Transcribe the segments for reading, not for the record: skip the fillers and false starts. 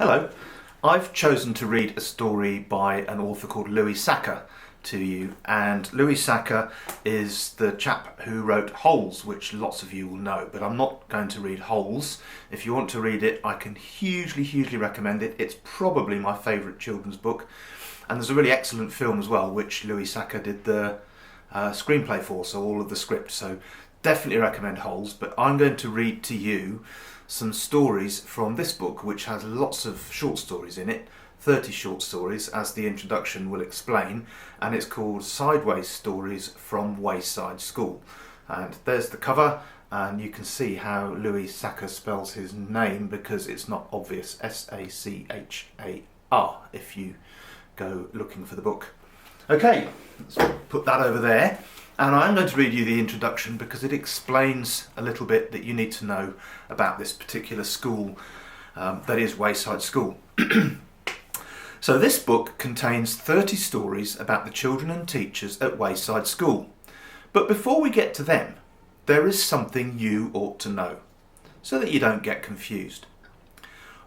Hello, I've chosen to read a story by an author called Louis Sachar to you, and Louis Sachar is the chap who wrote Holes, which lots of you will know, but I'm not going to read Holes. If you want to read it, I can hugely recommend it. It's probably my favourite children's book, and there's a really excellent film as well, which Louis Sachar did the screenplay for, so all of the script, so definitely recommend Holes. But I'm going to read to you some stories from this book, which has lots of short stories in it, 30 short stories, as the introduction will explain, and it's called Sideways Stories from Wayside School. And there's the cover, and you can see how Louis Sachar spells his name because it's not obvious, S-A-C-H-A-R, if you go looking for the book. Okay, let's put that over there. And I'm going to read you the introduction because it explains a little bit that you need to know about this particular school, that is Wayside School. So this book contains 30 stories about the children and teachers at Wayside School. But before we get to them, there is something you ought to know, so that you don't get confused.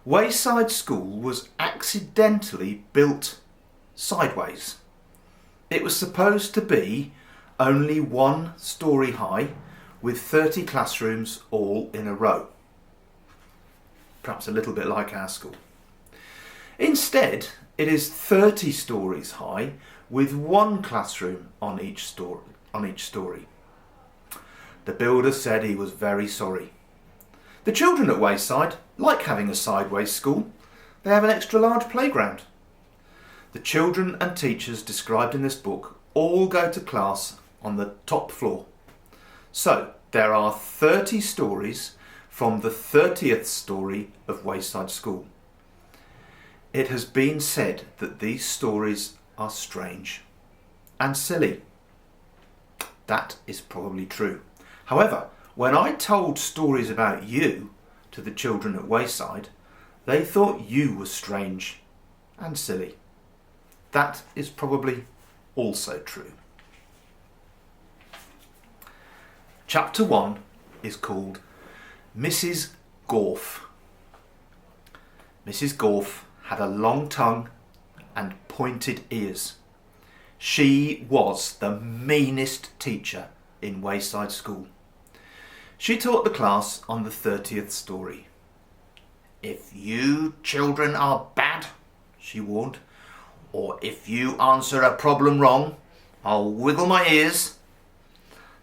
Wayside School was accidentally built sideways. It was supposed to be only 1 story high with 30 classrooms all in a row. Perhaps a little bit like our school. Instead, it is 30 stories high with 1 classroom on each story. The builder said he was very sorry. The children at Wayside like having a sideways school. They have an extra large playground. The children and teachers described in this book all go to class on the top floor. So there are 30 stories from the 30th story of Wayside School. It has been said that these stories are strange and silly. That is probably true. However, when I told stories about you to the children at Wayside, they thought you were strange and silly. That is probably also true. Chapter 1 is called Mrs. Gorf. Mrs. Gorf had a long tongue and pointed ears. She was the meanest teacher in Wayside School. She taught the class on the 30th story. "If you children are bad," she warned, "or if you answer a problem wrong, I'll wiggle my ears,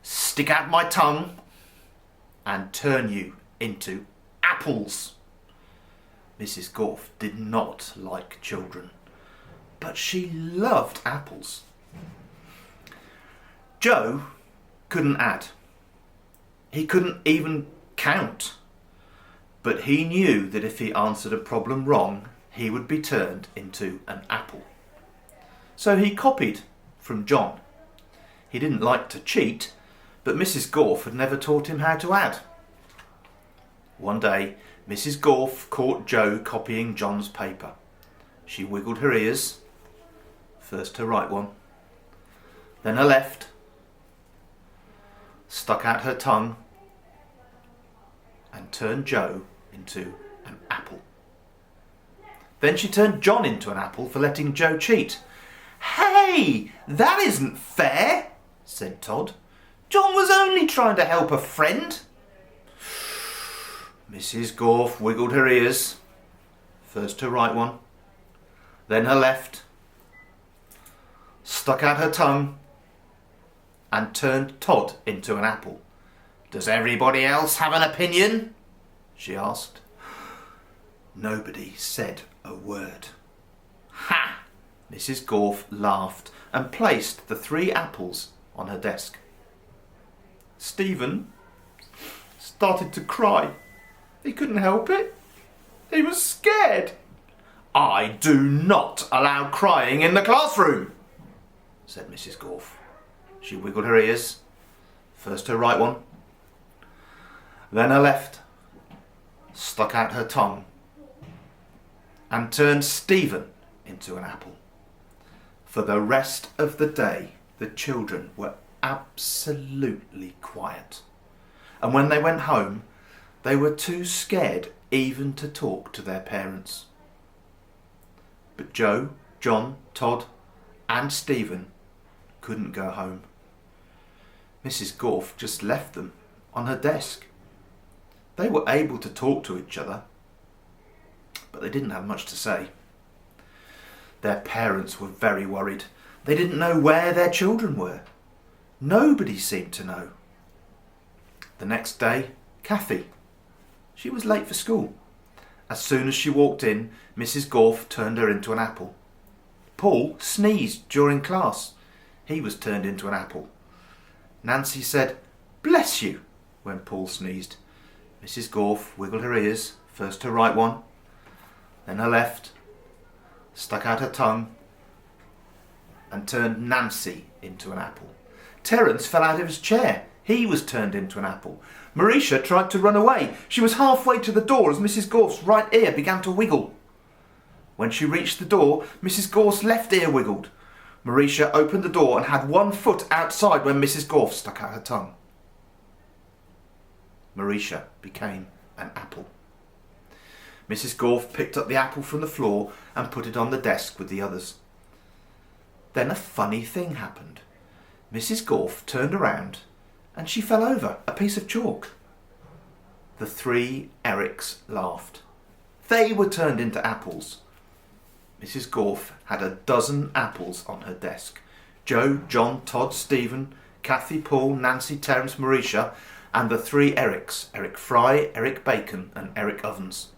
stick out my tongue, and turn you into apples." Mrs. Gorf did not like children, but she loved apples. Joe couldn't add. He couldn't even count, but he knew that if he answered a problem wrong, he would be turned into an apple. So he copied from John. He didn't like to cheat, but Mrs. Gorf had never taught him how to add. One day, Mrs. Gorf caught Joe copying John's paper. She wiggled her ears, first her right one, then her left, stuck out her tongue, and turned Joe into an apple. Then she turned John into an apple for letting Joe cheat. "Hey, that isn't fair," said Todd. "John was only trying to help a friend." Mrs. Gorf wiggled her ears, first her right one, then her left, stuck out her tongue, and turned Todd into an apple. "Does everybody else have an opinion?" she asked. Nobody said a word. "Ha!" Mrs. Gorf laughed and placed the 3 apples on her desk. Stephen started to cry. He couldn't help it. He was scared. "I do not allow crying in the classroom," said Mrs. Gorf. She wiggled her ears, first her right one, then her left, stuck out her tongue, and turned Stephen into an apple. For the rest of the day, the children were absolutely quiet. And when they went home, they were too scared even to talk to their parents. But Joe, John, Todd and Stephen couldn't go home. Mrs. Gorf just left them on her desk. They were able to talk to each other, but they didn't have much to say. Their parents were very worried. They didn't know where their children were. Nobody seemed to know. The next day, Kathy. She was late for school. As soon as she walked in, Mrs. Gorf turned her into an apple. Paul sneezed during class. He was turned into an apple. Nancy said, "Bless you," when Paul sneezed. Mrs. Gorf wiggled her ears, first her right one, then her left, stuck out her tongue and turned Nancy into an apple. Terence fell out of his chair. He was turned into an apple. Marisha tried to run away. She was halfway to the door as Mrs. Gorf's right ear began to wiggle. When she reached the door, Mrs. Gorf's left ear wiggled. Marisha opened the door and had one foot outside when Mrs. Gorf stuck out her tongue. Marisha became an apple. Mrs. Gorf picked up the apple from the floor and put it on the desk with the others. Then a funny thing happened. Mrs. Gorf turned around and she fell over a piece of chalk. The three Erics laughed. They were turned into apples. Mrs. Gorf had a dozen apples on her desk. Joe, John, Todd, Stephen, Kathy, Paul, Nancy, Terence, Marisha, and the three Erics, Eric Fry, Eric Bacon and Eric Ovens.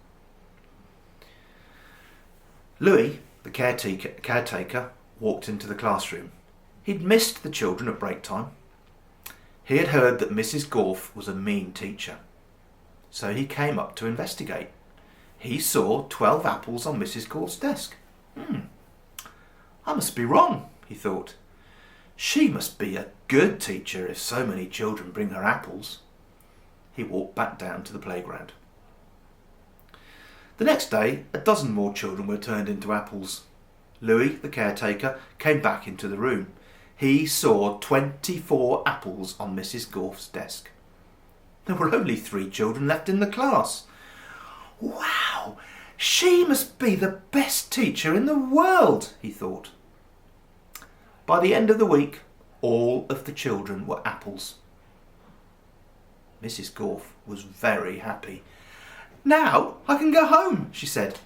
Louis, the caretaker, walked into the classroom. He'd missed the children at break time. He had heard that Mrs. Gorf was a mean teacher, so he came up to investigate. He saw 12 apples on Mrs. Gorf's desk. I must be wrong, he thought. She must be a good teacher if so many children bring her apples. He walked back down to the playground. The next day, a dozen more children were turned into apples. Louis, the caretaker, came back into the room. He saw 24 apples on Mrs. Gorf's desk. There were only 3 children left in the class. Wow, she must be the best teacher in the world, he thought. By the end of the week, all of the children were apples. Mrs. Gorf was very happy. Now I can go home, she said.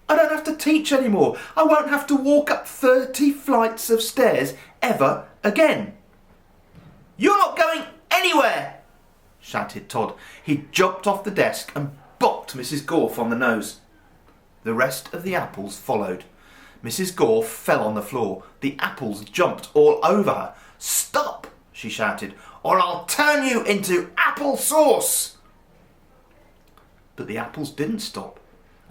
I don't have to teach anymore. I won't have to walk up 30 flights of stairs ever again. You're not going anywhere, shouted Todd. He jumped off the desk and bopped Mrs. Gorf on the nose. The rest of the apples followed. Mrs. Gorf fell on the floor. The apples jumped all over her. Stop, she shouted, or I'll turn you into apple sauce. But the apples didn't stop,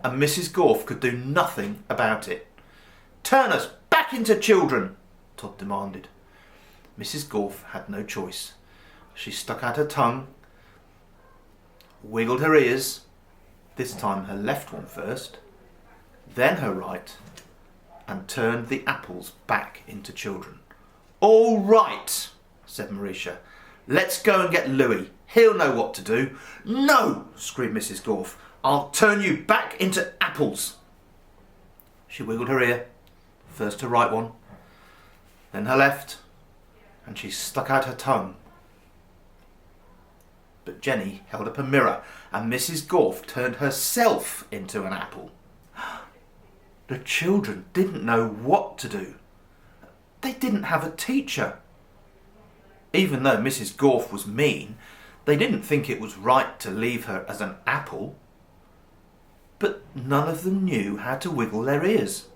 and Mrs. Gorf could do nothing about it. Turn us back into children, Todd demanded. Mrs. Gorf had no choice. She stuck out her tongue, wiggled her ears, this time her left one first, then her right, and turned the apples back into children. All right, said Marisha. Let's go and get Louis. He'll know what to do. No, screamed Mrs. Gorf. I'll turn you back into apples. She wiggled her ear, first her right one, then her left, and she stuck out her tongue. But Jenny held up a mirror, and Mrs. Gorf turned herself into an apple. The children didn't know what to do. They didn't have a teacher. Even though Mrs. Gorf was mean, they didn't think it was right to leave her as an apple. But none of them knew how to wiggle their ears.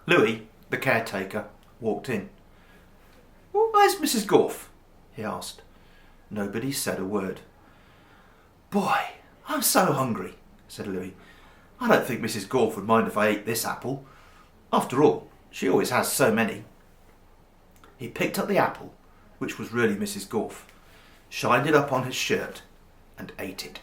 Louis, the caretaker, walked in. "Well, where's Mrs. Gorf?" he asked. Nobody said a word. "Boy, I'm so hungry," said Louis. "I don't think Mrs. Gorf would mind if I ate this apple. After all, she always has so many." He picked up the apple, which was really Mrs. Gorf, shined it up on his shirt, and ate it.